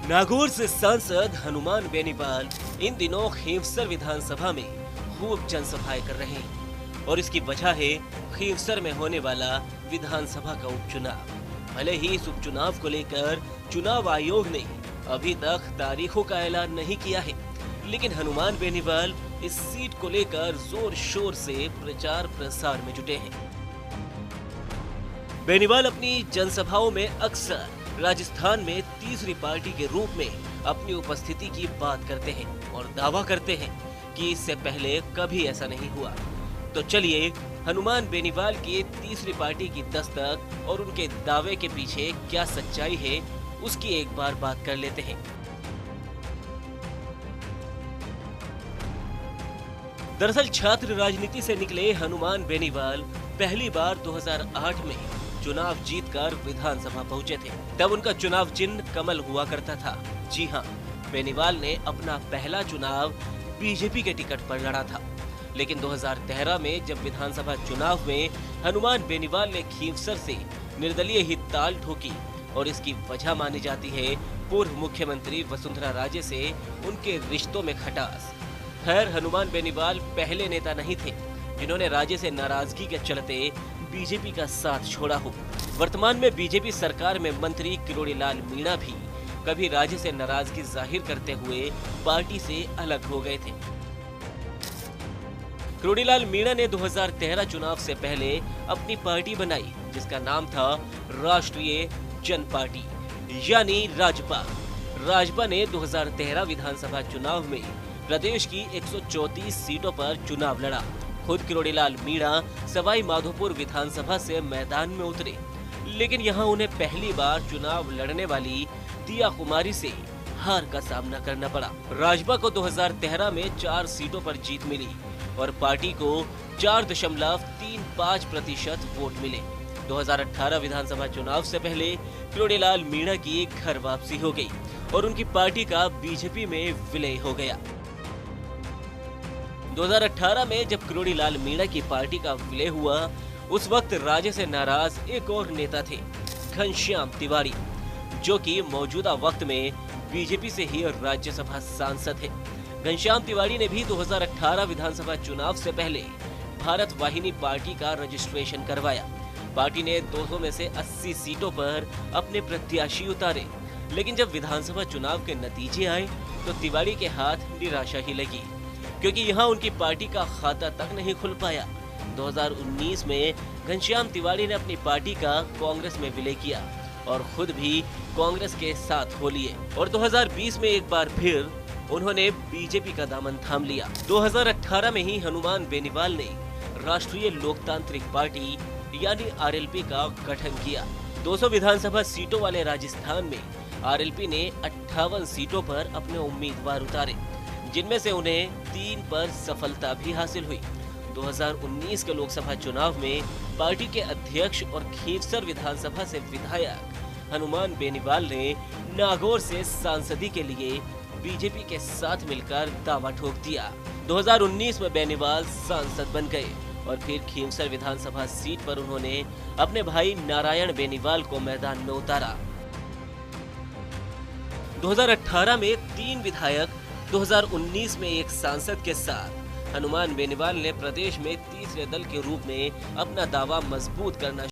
नागौर से सांसद हनुमान बेनीवाल इन दिनों खींवसर विधानसभा में खूब जनसभाएं कर रहे हैं और इसकी वजह है खींवसर में होने वाला विधानसभा का उपचुनाव। भले ही इस उपचुनाव को लेकर चुनाव आयोग ने अभी तक तारीखों का ऐलान नहीं किया है, लेकिन हनुमान बेनीवाल इस सीट को लेकर जोर शोर से प्रचार प्रसार में जुटे हैं। बेनीवाल अपनी जनसभाओं में अक्सर राजस्थान में तीसरी पार्टी के रूप में अपनी उपस्थिति की बात करते हैं और दावा करते हैं कि इससे पहले कभी ऐसा नहीं हुआ। तो चलिए हनुमान बेनीवाल की तीसरी पार्टी की दस्तक और उनके दावे के पीछे क्या सच्चाई है उसकी एक बार बात कर लेते हैं। दरअसल छात्र राजनीति से निकले हनुमान बेनीवाल पहली बार 2008 में चुनाव जीतकर विधानसभा पहुंचे थे। तब उनका चुनाव चिन्ह कमल हुआ करता था। जी हां, बेनीवाल ने अपना पहला चुनाव बीजेपी के टिकट पर लड़ा था। लेकिन 2013 में जब विधानसभा चुनाव में हनुमान बेनीवाल ने खींवसर से निर्दलीय ही ताल ठोकी और इसकी वजह मानी जाती है पूर्व मुख्यमंत्री वसुंधरा राजे से उनके रिश्तों में खटास। खैर, हनुमान बेनीवाल पहले नेता नहीं थे जिन्होंने राजे से नाराजगी के चलते बीजेपी का साथ छोड़ा हो। वर्तमान में बीजेपी सरकार में मंत्री किरोड़ीलाल मीणा भी कभी राजे से नाराजगी जाहिर करते हुए पार्टी से अलग हो गए थे। किरोड़ीलाल मीणा ने 2013 चुनाव से पहले अपनी पार्टी बनाई जिसका नाम था राष्ट्रीय जन पार्टी यानी राजपा। राजपा ने 2013 विधानसभा चुनाव में प्रदेश की 134 सीटों पर चुनाव लड़ा। खुद किरोड़ीलाल मीणा सवाई माधोपुर विधानसभा से मैदान में उतरे, लेकिन यहां उन्हें पहली बार चुनाव लड़ने वाली दिया कुमारी से हार का सामना करना पड़ा। राजपा को 2013 में 4 सीटों पर जीत मिली और पार्टी को 4.35% वोट मिले। 2018 विधानसभा चुनाव से पहले किरोड़ीलाल मीणा की घर वापसी हो गई और उनकी पार्टी का बीजेपी में विलय हो गया। 2018 में जब किरोड़ीलाल मीणा की पार्टी का विलय हुआ, उस वक्त राजे से नाराज एक और नेता थे, घनश्याम तिवारी, जो कि मौजूदा वक्त में बीजेपी से ही राज्यसभा सांसद है। घनश्याम तिवारी ने भी 2018 विधानसभा चुनाव से पहले भारत वाहिनी पार्टी का रजिस्ट्रेशन करवाया। पार्टी ने 200 में से 80 सीटों पर अपने प्रत्याशी उतारे, लेकिन जब विधानसभा चुनाव के नतीजे आए तो तिवारी के हाथ निराशा ही लगी, क्योंकि यहाँ उनकी पार्टी का खाता तक नहीं खुल पाया। 2019 में घनश्याम तिवारी ने अपनी पार्टी का कांग्रेस में विलय किया और खुद भी कांग्रेस के साथ हो लिए और 2020 में एक बार फिर उन्होंने बीजेपी का दामन थाम लिया। 2018 में ही हनुमान बेनीवाल ने राष्ट्रीय लोकतांत्रिक पार्टी यानी आरएलपी का गठन किया। 200 विधानसभा सीटों वाले राजस्थान में आरएलपी ने 58 सीटों पर अपने उम्मीदवार उतारे, जिनमें से उन्हें 3 पर सफलता भी हासिल हुई। 2019 के लोकसभा चुनाव में पार्टी के अध्यक्ष और खींवसर विधानसभा से विधायक हनुमान बेनीवाल ने नागौर से सांसदी के लिए बीजेपी के साथ मिलकर दावा ठोक दिया। 2019 में बेनीवाल सांसद बन गए और फिर खींवसर विधानसभा सीट पर उन्होंने अपने भाई नारायण बेनीवाल को मैदान में उतारा। 2018 में 3 विधायक, 2019 में एक सांसद के साथ हनुमान बेनीवाल ने प्रदेश में तीसरे दल के रूप में अपना दावा मजबूत करना